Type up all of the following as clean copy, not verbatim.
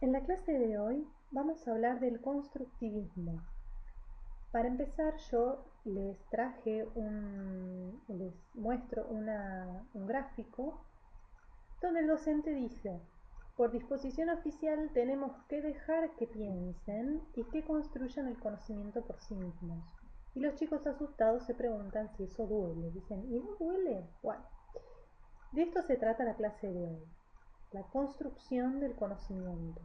En la clase de hoy vamos a hablar del constructivismo. Para empezar, yo les muestro un gráfico donde el docente dice: por disposición oficial tenemos que dejar que piensen y que construyan el conocimiento por sí mismos. Y los chicos asustados se preguntan si eso duele. Dicen: ¿y no duele? Bueno, de esto se trata la clase de hoy, la construcción del conocimiento.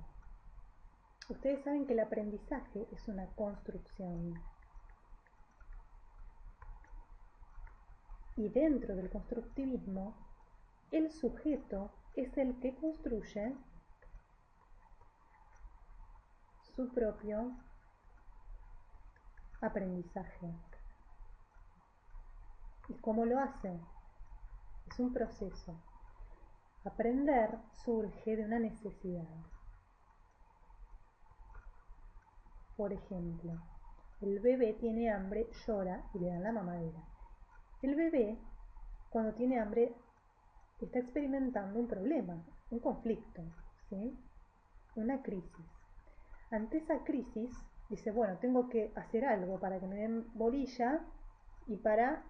Ustedes saben que el aprendizaje es una construcción. Y dentro del constructivismo, el sujeto es el que construye su propio aprendizaje. ¿Y cómo lo hace? Es un proceso. Aprender surge de una necesidad. Por ejemplo, el bebé tiene hambre, llora y le dan la mamadera. El bebé, cuando tiene hambre, está experimentando un problema, un conflicto, ¿sí? Una crisis. Ante esa crisis, dice: bueno, tengo que hacer algo para que me den bolilla y para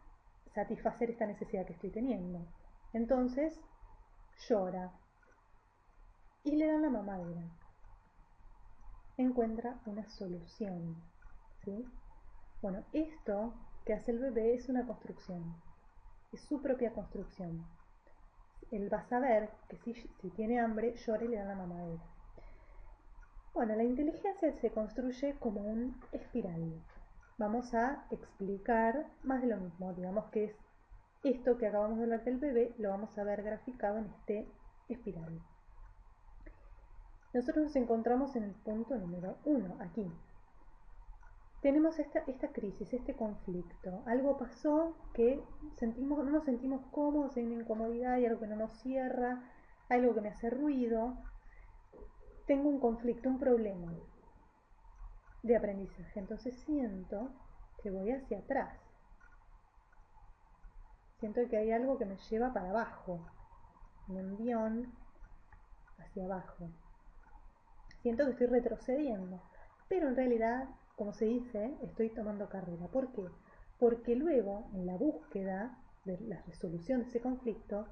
satisfacer esta necesidad que estoy teniendo. Entonces, llora y le dan la mamadera. Encuentra una solución, ¿sí? Bueno, esto que hace el bebé es una construcción, es su propia construcción. Él va a saber que si tiene hambre, llora y le dan la mamadera. Bueno, la inteligencia se construye como un espiral. Vamos a explicar más de lo mismo. Digamos que es esto que acabamos de hablar del bebé, lo vamos a ver graficado en este espiral. Nosotros nos encontramos en el punto número 1, aquí. Tenemos esta crisis, este conflicto. Algo pasó que no nos sentimos cómodos, hay una incomodidad, hay algo que no nos cierra, hay algo que me hace ruido. Tengo un conflicto, un problema de aprendizaje. Entonces siento que voy hacia atrás. Siento que hay algo que me lleva para abajo, un envión hacia abajo. Siento que estoy retrocediendo, pero en realidad, como se dice, estoy tomando carrera. ¿Por qué? Porque luego, en la búsqueda de la resolución de ese conflicto,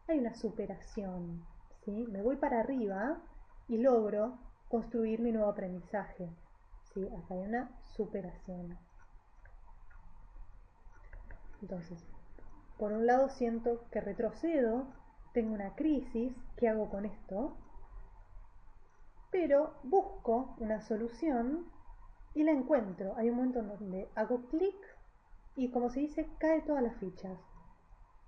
hay una superación, ¿sí? Me voy para arriba y logro construir mi nuevo aprendizaje, ¿sí? Acá hay una superación. Entonces, por un lado siento que retrocedo, tengo una crisis, ¿qué hago con esto? Pero busco una solución y la encuentro. Hay un momento en donde hago clic y, como se dice, cae todas las fichas.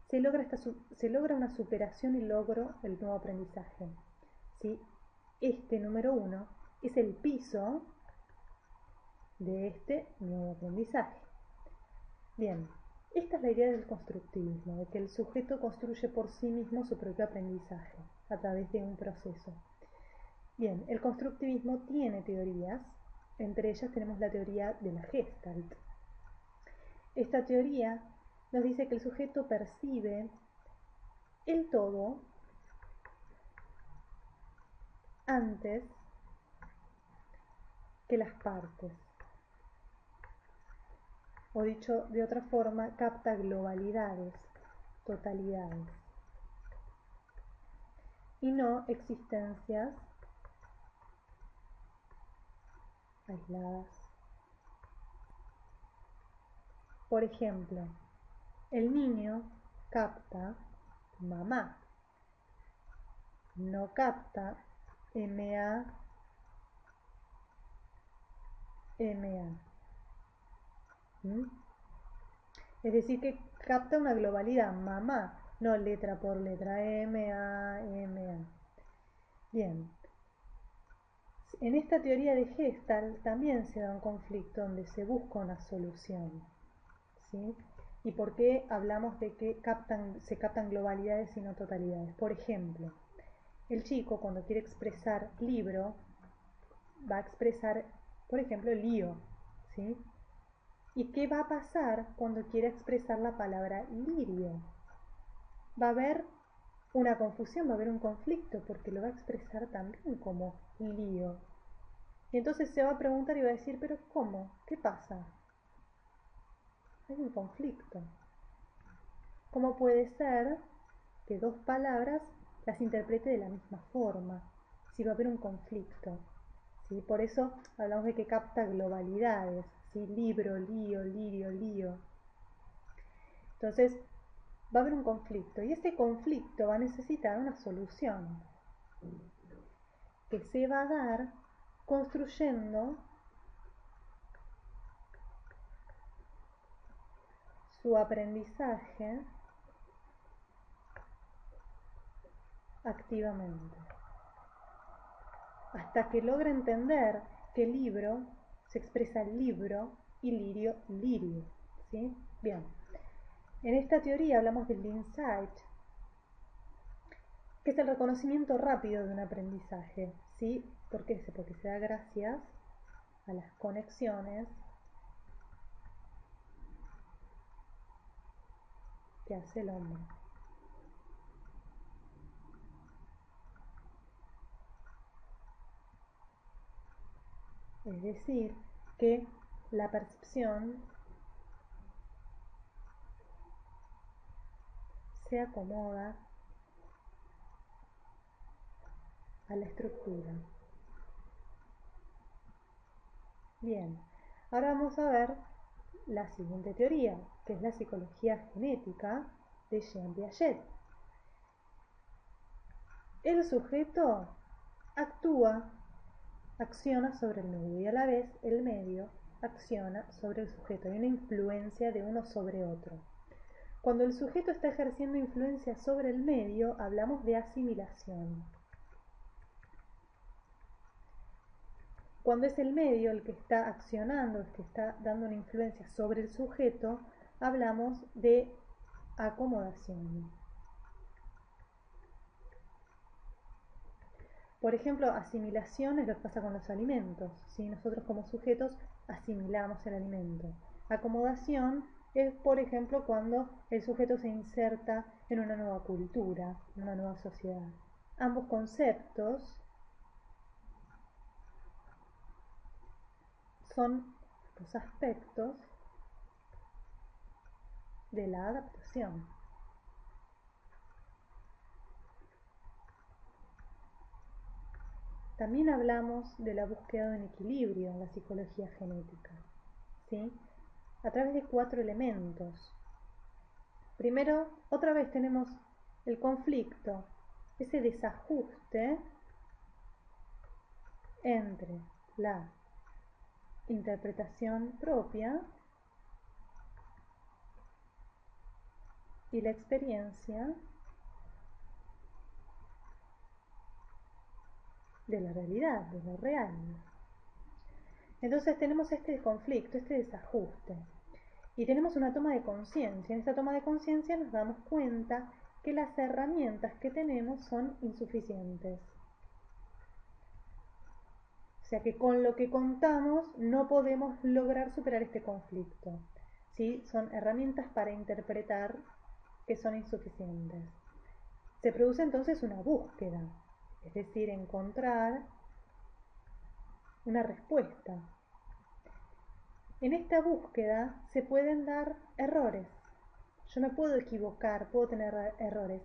Se logra una superación y logro el nuevo aprendizaje. ¿Sí? Este número 1 es el piso de este nuevo aprendizaje. Bien, esta es la idea del constructivismo, de que el sujeto construye por sí mismo su propio aprendizaje a través de un proceso. Bien, el constructivismo tiene teorías, entre ellas tenemos la teoría de la Gestalt. Esta teoría nos dice que el sujeto percibe el todo antes que las partes. O dicho de otra forma, capta globalidades, totalidades, y no existencias aisladas. Por ejemplo, el niño capta mamá, no capta MA, MA. Es decir, que capta una globalidad, mamá, no letra por letra, MA, MA. Bien, en esta teoría de Gestalt también se da un conflicto donde se busca una solución, ¿sí? ¿Y por qué hablamos de que se captan globalidades y no totalidades? Por ejemplo, el chico, cuando quiere expresar libro, va a expresar, por ejemplo, lío, ¿sí? ¿Y qué va a pasar cuando quiera expresar la palabra lirio? Va a haber una confusión, va a haber un conflicto, porque lo va a expresar también como lío. Y entonces se va a preguntar y va a decir, pero ¿cómo? ¿Qué pasa? Hay un conflicto. ¿Cómo puede ser que dos palabras las interprete de la misma forma? Si va a haber un conflicto. ¿Sí? Por eso hablamos de que capta globalidades. ¿Sí? Libro, lío, lirio, lío. Entonces, va a haber un conflicto y este conflicto va a necesitar una solución que se va a dar construyendo su aprendizaje activamente, hasta que logra entender que libro se expresa libro y lirio, lirio. ¿Sí? Bien. En esta teoría hablamos del insight, que es el reconocimiento rápido de un aprendizaje. ¿Sí? ¿Por qué? Porque se da gracias a las conexiones que hace el hombre. Es decir, que la percepción se acomoda a la estructura. Bien, ahora vamos a ver la siguiente teoría, que es la psicología genética de Jean Piaget. El sujeto actúa, acciona sobre el medio y a la vez el medio acciona sobre el sujeto. Hay una influencia de uno sobre otro. Cuando el sujeto está ejerciendo influencia sobre el medio, hablamos de asimilación. Cuando es el medio el que está accionando, el que está dando una influencia sobre el sujeto, hablamos de acomodación. Por ejemplo, asimilación es lo que pasa con los alimentos. ¿Sí? Nosotros como sujetos asimilamos el alimento. Acomodación es, por ejemplo, cuando el sujeto se inserta en una nueva cultura, en una nueva sociedad. Ambos conceptos son los aspectos de la adaptación. También hablamos de la búsqueda de un equilibrio en la psicología genética, ¿sí? A través de 4 elementos. Primero, otra vez tenemos el conflicto, ese desajuste entre la interpretación propia y la experiencia de la realidad, de lo real. Entonces tenemos este conflicto, este desajuste. Y tenemos una toma de conciencia. En esta toma de conciencia nos damos cuenta que las herramientas que tenemos son insuficientes. O sea que con lo que contamos no podemos lograr superar este conflicto. ¿Sí? Son herramientas para interpretar que son insuficientes. Se produce entonces una búsqueda, es decir, encontrar una respuesta. En esta búsqueda se pueden dar errores. Yo me puedo equivocar, puedo tener errores,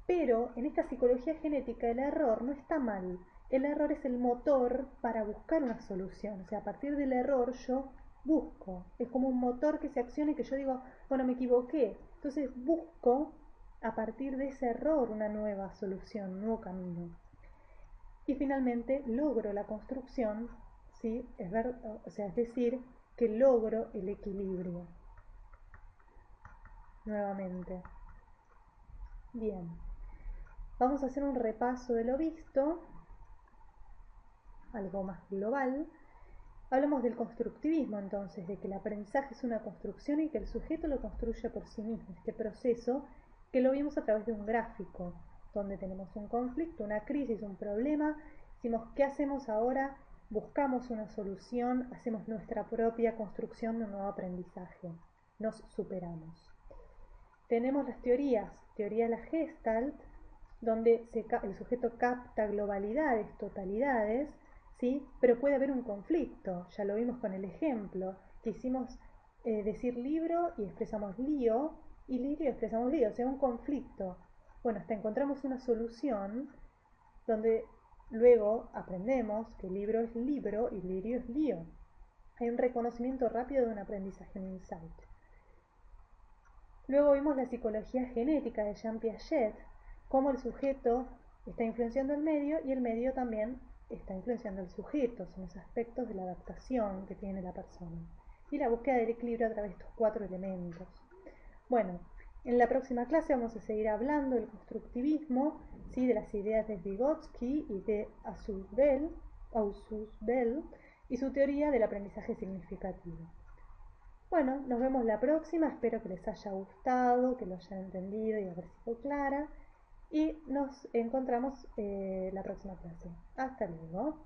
pero en esta psicología genética el error no está mal. El error es el motor para buscar una solución. O sea, a partir del error yo busco. Es como un motor que se acciona y que yo digo, bueno, me equivoqué. Entonces busco a partir de ese error una nueva solución, un nuevo camino. Y finalmente logro la construcción, ¿sí? Es decir, que logro el equilibrio. Nuevamente. Bien. Vamos a hacer un repaso de lo visto, algo más global. Hablamos del constructivismo entonces, de que el aprendizaje es una construcción y que el sujeto lo construye por sí mismo. Este proceso que lo vimos a través de un gráfico, donde tenemos un conflicto, una crisis, un problema. Decimos, ¿qué hacemos ahora? Buscamos una solución, hacemos nuestra propia construcción de un nuevo aprendizaje. Nos superamos. Tenemos las teorías, teoría de la Gestalt, donde el sujeto capta globalidades, totalidades, ¿sí? Pero puede haber un conflicto, ya lo vimos con el ejemplo, quisimos decir libro y expresamos lío, y lirio y expresamos lío, o sea, un conflicto. Bueno, hasta encontramos una solución donde luego aprendemos que libro es libro y lirio es lío. Hay un reconocimiento rápido de un aprendizaje, un insight. Luego vimos la psicología genética de Jean Piaget, cómo el sujeto está influenciando el medio y el medio también está influenciando al sujeto, son los aspectos de la adaptación que tiene la persona. Y la búsqueda del equilibrio a través de estos 4 elementos. Bueno, en la próxima clase vamos a seguir hablando del constructivismo, ¿sí? De las ideas de Vygotsky y de Ausubel y su teoría del aprendizaje significativo. Bueno, nos vemos la próxima, espero que les haya gustado, que lo hayan entendido y haber sido clara. Y nos encontramos la próxima clase. Hasta luego.